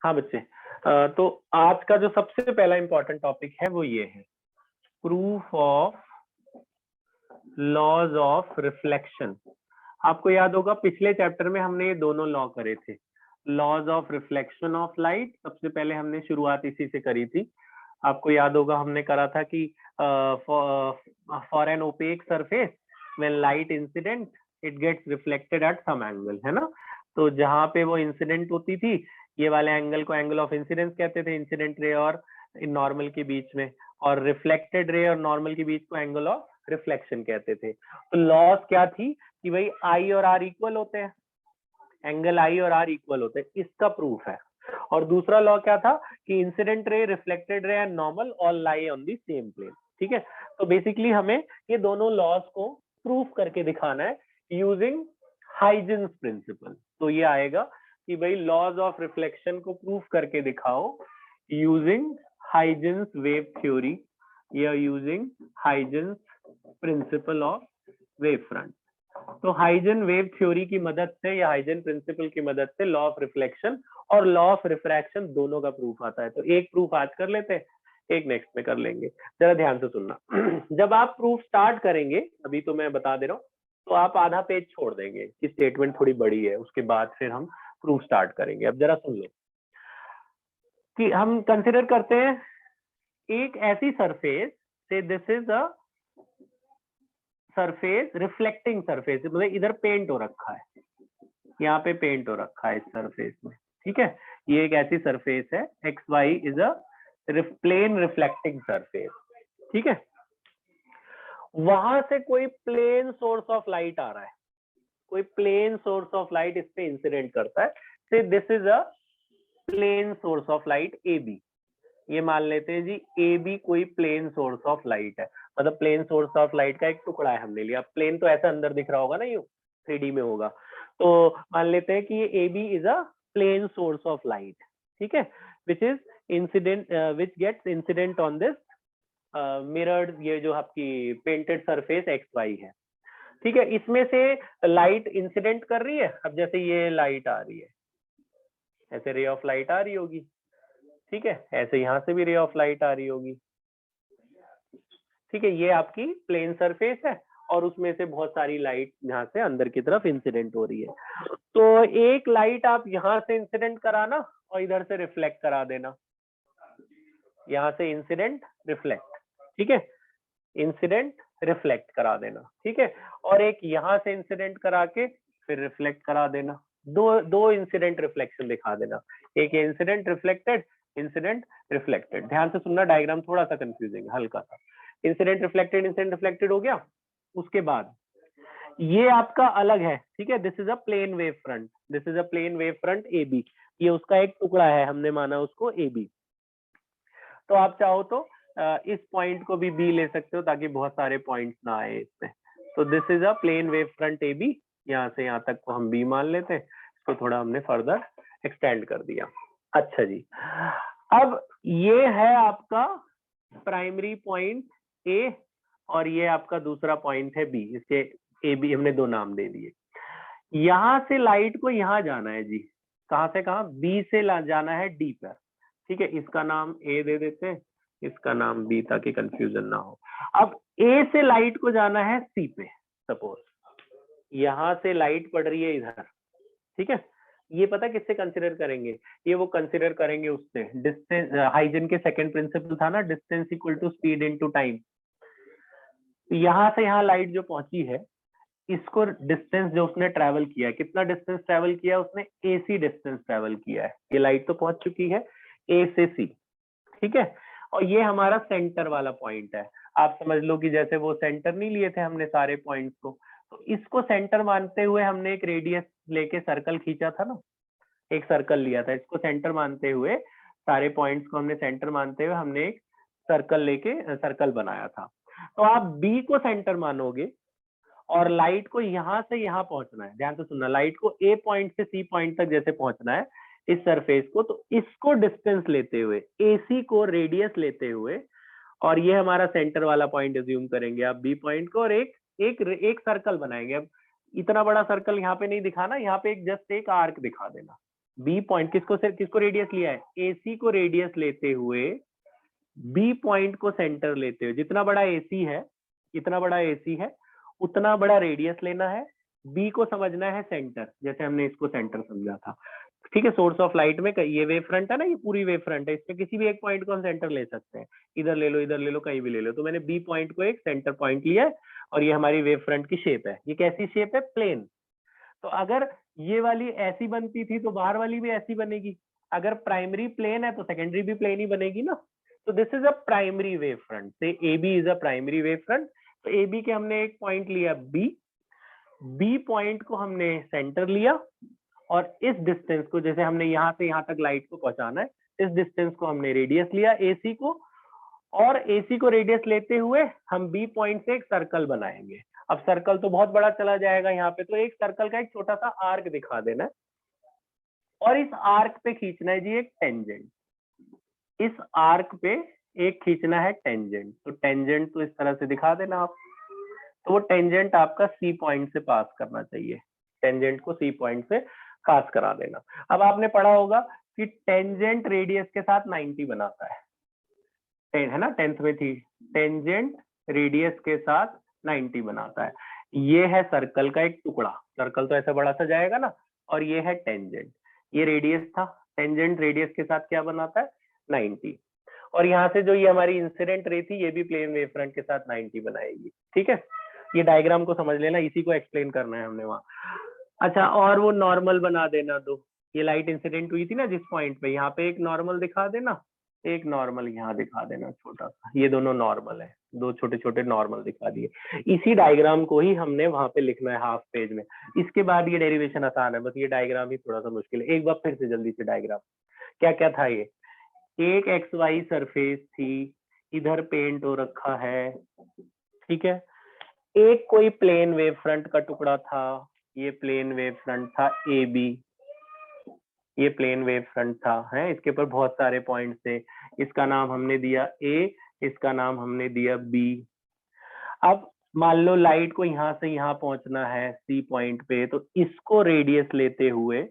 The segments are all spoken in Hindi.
हाँ बच्चे, तो आज का जो सबसे पहला इंपॉर्टेंट टॉपिक है वो ये है, proof of laws of reflection. आपको याद होगा पिछले चैप्टर में हमने ये दोनों लॉ करे थे, laws of reflection of light. सबसे पहले हमने शुरुआत इसी से करी थी। आपको याद होगा हमने करा था कि for an opaque surface when light incident it gets reflected at some angle, है ना। तो जहां पे वो इंसिडेंट होती थी, ये वाले एंगल को एंगल ऑफ इंसिडेंस कहते थे, इंसिडेंट रे और नॉर्मल के बीच में, और रिफ्लेक्टेड रे और नॉर्मल के बीच को एंगल ऑफ रिफ्लेक्शन कहते थे। तो लॉस क्या थी कि भाई आई और आर इक्वल होते हैं, एंगल आई और आर इक्वल होते हैं, इसका प्रूफ है। और दूसरा लॉ क्या था कि incident ray, reflected ray and normal all lie on the same plane. ठीक है, तो बेसिकली हमें ये दोनों लॉस को प्रूफ करके दिखाना है यूजिंग हाइजेंस प्रिंसिपल। तो ये आएगा कि भाई लॉज ऑफ रिफ्लेक्शन को प्रूफ करके दिखाओ यूजिंग हाइजेंस वेव थ्योरी या using Huygens principle of wave front. तो हाइजन वेव थ्योरी की मदद से या हाइजन प्रिंसिपल की मदद से लॉ ऑफ रिफ्लेक्शन और लॉ ऑफ रिफ्रैक्शन दोनों का प्रूफ आता है। तो एक प्रूफ आज कर लेते हैं, एक नेक्स्ट में कर लेंगे। जरा ध्यान से सुनना। जब आप प्रूफ स्टार्ट करेंगे, अभी तो मैं बता दे रहा हूँ, तो आप आधा पेज छोड़ देंगे कि स्टेटमेंट थोड़ी बड़ी है, उसके बाद फिर हम प्रूफ स्टार्ट करेंगे। अब जरा सुन लो कि हम कंसिडर करते हैं एक ऐसी सरफेस से, this is a surface, reflecting surface, मतलब इधर पेंट हो रखा है, यहाँ पे पेंट हो रखा है इस सरफेस में। ठीक है, ये एक ऐसी सरफेस है, X Y is a plane reflecting surface. ठीक है, वहां से कोई प्लेन सोर्स ऑफ लाइट आ रहा है, कोई प्लेन सोर्स ऑफ लाइट इस पे इंसिडेंट करता है। Say this is a plane source of light A B. ये मान लेते हैं जी ए बी कोई प्लेन सोर्स ऑफ लाइट है, मतलब प्लेन सोर्स ऑफ लाइट का एक टुकड़ा है हमने लिया। प्लेन तो ऐसा अंदर दिख रहा होगा ना, यू 3D में होगा। तो मान लेते हैं कि ये A B is a plane source of light. ठीक है, which is incident, which gets incident on this mirrored, ये जो आपकी पेंटेड सरफेस एक्स वाई है। ठीक है, इसमें से लाइट इंसिडेंट कर रही है। अब जैसे ये लाइट आ रही है, ऐसे रे ऑफ लाइट आ रही होगी। ठीक है, ऐसे यहाँ से भी रे ऑफ लाइट आ रही होगी। ठीक है, ये आपकी प्लेन सरफेस है और उसमें से बहुत सारी लाइट यहाँ से अंदर की तरफ इंसिडेंट हो रही है। तो एक लाइट आप यहाँ से इंसिडेंट कराना और इधर से रिफ्लेक्ट करा देना, यहाँ से इंसिडेंट रिफ्लेक्ट। ठीक है, इंसिडेंट रिफ्लेक्ट करा देना। ठीक है, और एक यहाँ से इंसिडेंट करा के फिर रिफ्लेक्ट करा देना। दो इंसिडेंट रिफ्लेक्शन दिखा देना, एक इंसिडेंट रिफ्लेक्टेड, इंसिडेंट रिफ्लेक्टेड। ध्यान से सुनना, डायग्राम थोड़ा सा कंफ्यूजिंग, हल्का सा। इंसिडेंट रिफ्लेक्टेड हो गया। उसके बाद ये आपका अलग है। ठीक है, this is a plane wave front, this is a plane wave front A B. ये उसका एक टुकड़ा है, हमने माना उसको ए बी। तो आप चाहो तो इस पॉइंट को भी बी ले सकते हो ताकि बहुत सारे पॉइंट्स ना आए इसमें। तो this is a plane wave front A B, यहाँ से यहाँ तक को हम बी मान लेते हैं। इसको थोड़ा हमने फर्दर एक्सटेंड कर दिया। अच्छा जी, अब ये है आपका प्राइमरी पॉइंट ए और ये आपका दूसरा पॉइंट है बी। इसके ए बी हमने दो नाम दे दिए। यहाँ से लाइट को यहाँ जाना है जी, कहाँ से कहाँ, बी से जाना है डी पर। ठीक है, इसका नाम ए दे देते हैं, इसका नाम बी, ताकि कंफ्यूजन ना हो। अब ए से लाइट को जाना है सी पे। सपोज यहाँ से लाइट पड़ रही है इधर। ठीक है, ये पता किससे कंसिडर करेंगे, ये वो कंसिडर करेंगे उससे, डिस्टेंस, हाइजन के सेकंड प्रिंसिपल था ना, distance equal to speed into time. यहाँ से यहाँ लाइट जो पहुंची है, इसको डिस्टेंस जो उसने ट्रेवल किया है, कितना डिस्टेंस ट्रेवल किया उसने, एसी डिस्टेंस ट्रेवल किया है। ये लाइट तो पहुंच चुकी है ए से सी। ठीक है, और ये हमारा सेंटर वाला पॉइंट है। आप समझ लो कि जैसे वो सेंटर नहीं लिए थे हमने सारे पॉइंट्स को, तो इसको सेंटर मानते हुए हमने एक रेडियस लेके सर्कल खींचा था ना, एक सर्कल लिया था। इसको सेंटर मानते हुए, सारे पॉइंट्स को हमने सेंटर मानते हुए हमने एक सर्कल लेके सर्कल बनाया था। तो आप बी को सेंटर मानोगे और लाइट को यहाँ से यहाँ पहुंचना है। ध्यान से सुनना, लाइट को ए पॉइंट से सी पॉइंट तक जैसे पहुंचना है इस सरफेस को, तो इसको डिस्टेंस लेते हुए, एसी को रेडियस लेते हुए, और ये हमारा सेंटर वाला पॉइंट एज्यूम करेंगे आप बी पॉइंट को, और एक सर्कल बनाएंगे। अब इतना बड़ा सर्कल यहाँ पे नहीं दिखाना, यहाँ पे एक जस्ट एक आर्क दिखा देना। बी पॉइंट किसको रेडियस लिया है, AC को रेडियस लेते हुए बी पॉइंट को सेंटर लेते हुए, जितना बड़ा AC है, इतना बड़ा AC है उतना बड़ा रेडियस लेना है, बी को समझना है सेंटर, जैसे हमने इसको सेंटर समझा था। ठीक है, सोर्स ऑफ लाइट में ये वेव फ्रंट है ना, ये पूरी वेव फ्रंट है, इसमें किसी भी एक पॉइंट को हम सेंटर ले सकते हैं, इधर ले लो, इधर ले लो, कहीं भी ले लो। तो मैंने बी पॉइंट को एक सेंटर पॉइंट लिया है और ये हमारी वेव फ्रंट की शेप है। ये कैसी शेप है, प्लेन। तो अगर ये वाली ऐसी बनती थी तो बाहर वाली भी ऐसी बनेगी। अगर प्राइमरी प्लेन है तो सेकेंडरी भी प्लेन ही बनेगी ना। तो this is a primary wave front, से AB is a primary wave front. तो AB के हमने एक पॉइंट लिया बी पॉइंट को हमने सेंटर लिया और इस डिस्टेंस को, जैसे हमने यहाँ से यहाँ तक लाइट को पहुंचाना है, इस डिस्टेंस को हमने रेडियस लिया AC को, और AC को रेडियस लेते हुए हम B पॉइंट से एक सर्कल बनाएंगे। अब सर्कल तो बहुत बड़ा चला जाएगा यहाँ पे, तो एक सर्कल का एक छोटा सा आर्क दिखा देना है और इस आर्क पे खींचना है जी एक टेंजेंट। इस आर्क पे एक खींचना है टेंजेंट। तो टेंजेंट तो इस तरह से दिखा देना आप। तो वो टेंजेंट आपका C पॉइंट से पास करना चाहिए, टेंजेंट को C पॉइंट से पास करा देना। अब आपने पढ़ा होगा कि टेंजेंट रेडियस के साथ 90 बनाता है, है ना, 10th में थी, टेंजेंट रेडियस के साथ 90 बनाता है। ये है सर्कल का एक टुकड़ा, सर्कल तो ऐसा बड़ा सा जाएगा ना, और ये है टेंजेंट, ये रेडियस था, टेंजेंट रेडियस के साथ क्या बनाता है, 90। और यहाँ से जो ये हमारी इंसिडेंट रे थी, ये भी प्लेन वेव फ्रंट के साथ 90 बनाएगी। ठीक है, ये डायग्राम को समझ लेना, इसी को एक्सप्लेन करना है हमने वहाँ। अच्छा, और वो नॉर्मल बना देना दो, ये लाइट इंसिडेंट हुई थी ना जिस पॉइंट पे, यहाँ पे एक नॉर्मल दिखा देना, एक नॉर्मल यहाँ दिखा देना छोटा सा, ये दोनों नॉर्मल है, दो छोटे छोटे नॉर्मल दिखा दिए। इसी डायग्राम को ही हमने वहां पे लिखना है हाफ पेज में। इसके बाद ये डेरिवेशन आसान है, बस ये डायग्राम ही थोड़ा सा मुश्किल है। एक बार फिर से जल्दी से डायग्राम क्या क्या था। ये एक XY सरफेस थी, इधर पेंट हो रखा है, ठीक है। एक कोई प्लेन वेव फ्रंट का टुकड़ा था, ये प्लेन वेव फ्रंट था AB, ये प्लेन वेव फ्रंट था, है, इसके ऊपर बहुत सारे पॉइंट्स थे, इसका नाम हमने दिया A, इसका नाम हमने दिया B। अब मान लो लाइट को यहाँ से यहाँ पहुंचना है C पॉइंट पे, तो इसको रेडियस लेते हुए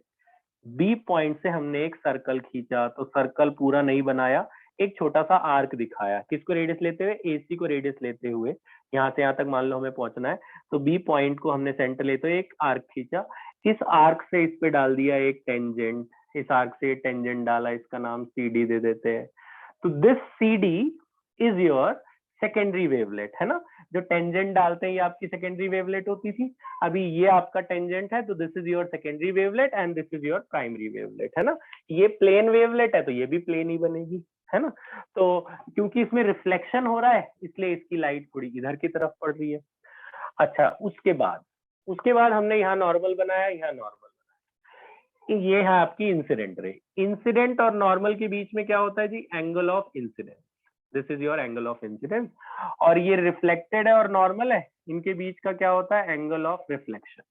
B पॉइंट से हमने एक सर्कल खींचा, तो सर्कल पूरा नहीं बनाया, एक छोटा सा आर्क दिखाया। किसको रेडियस लेते हुए, AC को रेडियस लेते हुए, यहाँ से यहाँ तक मान लो हमें पहुंचना है, तो B पॉइंट को हमने सेंटर लेते हुए एक आर्क खींचा, इस आर्क से इस पे डाल दिया एक टेंजेंट, इस आर्क से टेंजेंट डाला, इसका नाम CD दे देते हैं। तो this CD is your secondary wavelet, है ना, जो टेंजेंट डालते हैं ये आपकी सेकेंडरी वेवलेट होती थी। अभी ये आपका टेंजेंट है, तो this is your secondary wavelet and this is your primary wavelet, है ना। ये प्लेन वेवलेट है तो ये भी प्लेन ही बनेगी, है ना। तो क्योंकि इसमें रिफ्लेक्शन हो रहा है इसलिए इसकी लाइट थोड़ी इधर की तरफ पड़ रही है। अच्छा, उसके बाद हमने यहाँ नॉर्मल बनाया, यहाँ नॉर्मल बनाया, ये है आपकी इंसिडेंट रे। इंसिडेंट और नॉर्मल के बीच में क्या होता है जी, angle of incidence, this is your angle of incidence. और ये रिफ्लेक्टेड है और नॉर्मल है, इनके बीच का क्या होता है, एंगल ऑफ रिफ्लेक्शन,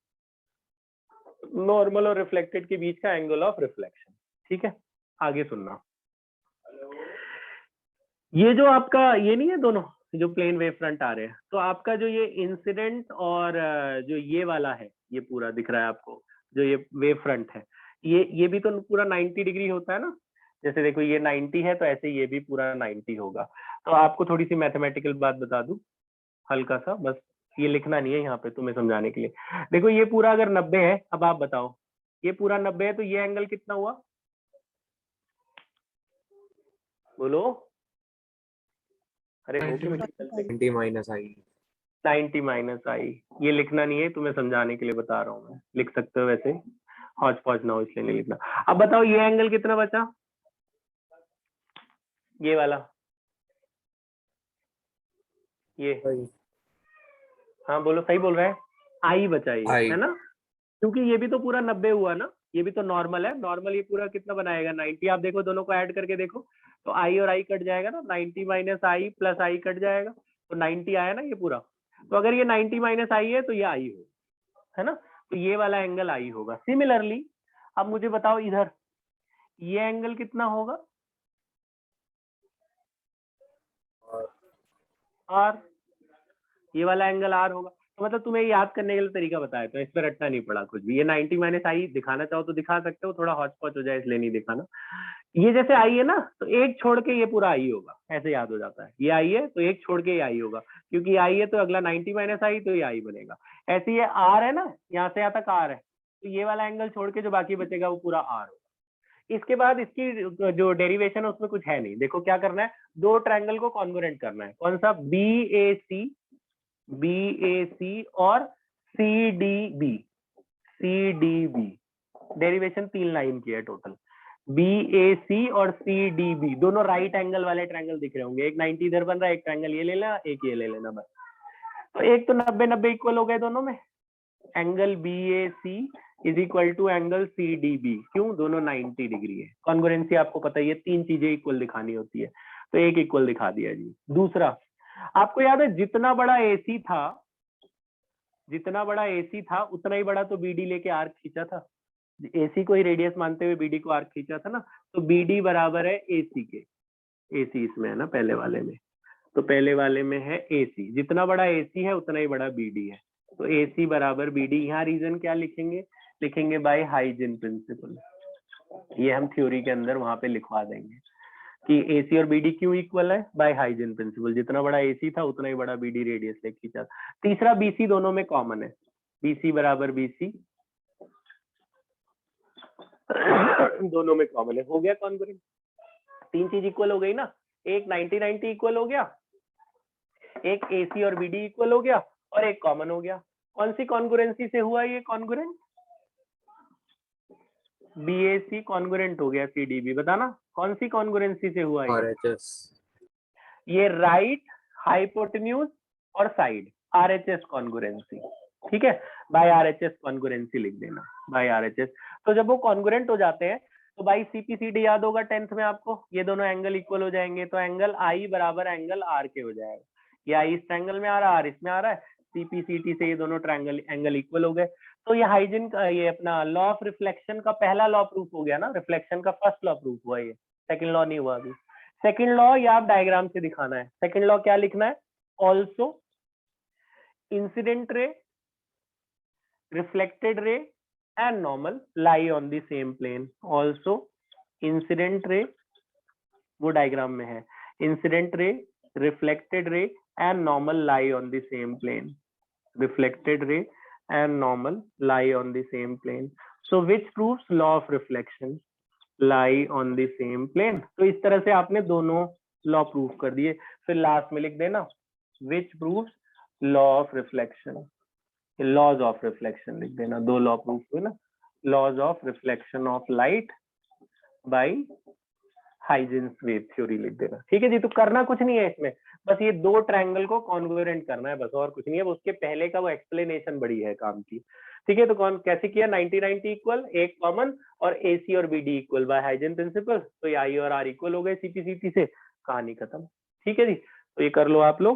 नॉर्मल और रिफ्लेक्टेड के बीच का एंगल ऑफ रिफ्लेक्शन। ठीक है, आगे सुनना। ये जो आपका ये नहीं है, दोनों जो प्लेन वेव फ्रंट आ रहे हैं, तो आपका जो ये इंसिडेंट और जो ये वाला है, ये पूरा दिख रहा है आपको, जो ये वेव फ्रंट है, ये भी तो पूरा 90 डिग्री होता है ना। जैसे देखो ये 90 है, तो ऐसे ये भी पूरा 90 होगा। तो आपको थोड़ी सी मैथमेटिकल बात बता दूं, हल्का सा, बस ये लिखना नहीं है यहाँ पे तुम्हें समझाने के लिए। देखो ये पूरा अगर 90 है, अब आप बताओ ये पूरा 90 है, तो ये एंगल कितना हुआ, बोलो। अरे हो क्यों 90 माइनस आई। 90 माइनस आई, ये लिखना नहीं है, तुम्हें समझाने के लिए बता रहा हूँ मैं, लिख सकते हो वैसे, हौच पौच ना हो इसलिए नहीं लिखना। अब बताओ ये एंगल कितना बचा, ये वाला, ये, हाँ बोलो, सही बोल रहा है, आई बचा ये, आई। है ना, क्योंकि ये भी तो पूरा 90 हुआ ना, ये भी तो नॉर्मल है, नॉर्मल ये पूरा कितना बनाएगा 90। आप देखो दोनों को ऐड करके देखो, तो आई और आई कट जाएगा ना, 90 minus I plus I cut जाएगा, तो 90 आया ना ये पूरा। तो अगर ये 90 माइनस आई है तो ये आई हो, है ना, तो ये वाला एंगल आई होगा। सिमिलरली अब मुझे बताओ इधर ये एंगल कितना होगा, आर, ये वाला एंगल आर होगा। तो मतलब तुम्हें याद करने के लिए तरीका बताया, तो इस पर रटना नहीं पड़ा कुछ भी। ये 90 माइनस आई दिखाना चाहो तो दिखा सकते हो, थोड़ा हौच पौच हो जाए इसलिए नहीं दिखाना। ये जैसे आई है ना, तो एक छोड़ के ये पूरा आई होगा, ऐसे याद हो जाता है। ये आई है तो एक छोड़ के ये आई होगा, क्योंकि आई है तो अगला 90 माइनस आई तो ये आई बनेगा। ऐसे ये आर है ना, यहाँ से यहाँ तक आर है, तो ये वाला एंगल छोड़ के जो बाकी बचेगा वो पूरा आर होगा। इसके बाद इसकी जो डेरिवेशन है उसमें कुछ है नहीं। देखो क्या करना है, दो ट्रायंगल को कॉन्ग्रुएंट करना है। कौन सा? BAC और CDB। डेरिवेशन 3 लाइन की है टोटल। BAC और CDB दोनों राइट एंगल वाले ट्रायंगल दिख रहे होंगे। एक 90 इधर बन रहा है, एक ट्रायंगल ये ले लेना, एक ये ले लेना बस। तो एक तो 90-90 इक्वल हो गए दोनों में। Angle BAC is equal to angle CDB। क्यों? दोनों 90 डिग्री है। कॉन्ग्रुएंसी आपको पता ही है, 3 चीजें इक्वल दिखानी होती है, तो एक इक्वल दिखा दिया जी। दूसरा, आपको याद है जितना बड़ा AC था उतना ही बड़ा तो BD लेके आर्क खींचा था। AC को ही रेडियस मानते हुए BD को आर्क खींचा था ना, तो BD बराबर है AC के। AC इसमें है ना पहले वाले में, तो पहले वाले में है AC। जितना बड़ा AC है उतना ही बड़ा BD है, तो AC बराबर BD। यहाँ रीजन क्या लिखेंगे बाय हाइजेन प्रिंसिपल। ये हम थ्योरी के अंदर वहां पे लिखवा देंगे कि AC और BD क्यों इक्वल है, बाय हाइजेन प्रिंसिपल। जितना बड़ा AC था उतना ही बड़ा BD रेडियस लेके खींचा। तीसरा, BC दोनों में कॉमन है, BC बराबर BC दोनों में कॉमन है। हो गया कॉन्ग्रुएंट। 3 चीज इक्वल हो गई ना, एक 90-90 इक्वल हो गया, एक AC और BD इक्वल हो गया, और एक कॉमन हो गया। कौन सी कॉन्ग्रुएंसी से हुआ ये कॉन्ग्रुएंट? BAC कॉन्ग्रुएंट हो गया CDB। बताना कौन सी कॉन्ग्रुएंसी से हुआ ये? RHS। ये राइट, हाइपोटेन्यूज और साइड, RHS कॉन्ग्रुएंसी। ठीक है, बाय RHS कॉन्ग्रुएंसी लिख देना, बाय RHS। तो जब वो कॉन्ग्रुएंट हो जाते हैं तो बाई CPCD याद होगा 10th में आपको, ये दोनों एंगल इक्वल हो जाएंगे, तो एंगल I बराबर एंगल R के हो जाएगा। ये I इस ट्रायंगल में आ रहा है, R इसमें आ रहा है, CPCT से ये दोनों ट्रायंगल एंगल इक्वल हो गए। तो ये हाइजेन का, ये अपना लॉ ऑफ रिफ्लेक्शन का पहला लॉ प्रूफ हो गया ना, रिफ्लेक्शन का फर्स्ट लॉ प्रूफ हुआ, ये सेकंड लॉ नहीं हुआ अभी। सेकंड लॉ ये आप डायग्राम से दिखाना है। सेकंड लॉ क्या लिखना है? Also incident ray, reflected ray and normal lie on the same plane. Also incident ray, वो डायग्राम में है, incident ray, reflected ray and normal lie on the same plane. Reflected ray and normal lie on the same plane. So which proves law of reflection? Lie on the same plane. तो इस तरह से आपने दोनों लॉ प्रूफ कर दिए। फिर लास्ट में लिख देना which proves law of reflection, laws of reflection लिख देना। दो लॉ प्रूफ हुए ना, laws of reflection of light by Huygens wave theory लिख देना। ठीक है जी, तो करना कुछ नहीं है इसमें, बस ये दो ट्रायंगल को कॉन्ग्रुएंट करना है, बस और कुछ नहीं है। उसके पहले का वो एक्सप्लेनेशन बड़ी है काम की। ठीक है, तो कौन कैसे किया? 90-90 इक्वल, एक कॉमन, और AC और BD equal by Huygens principle. तो ये I और R इक्वल हो गए CPCT से, कहानी खत्म। ठीक है जी, तो ये कर लो आप लोग।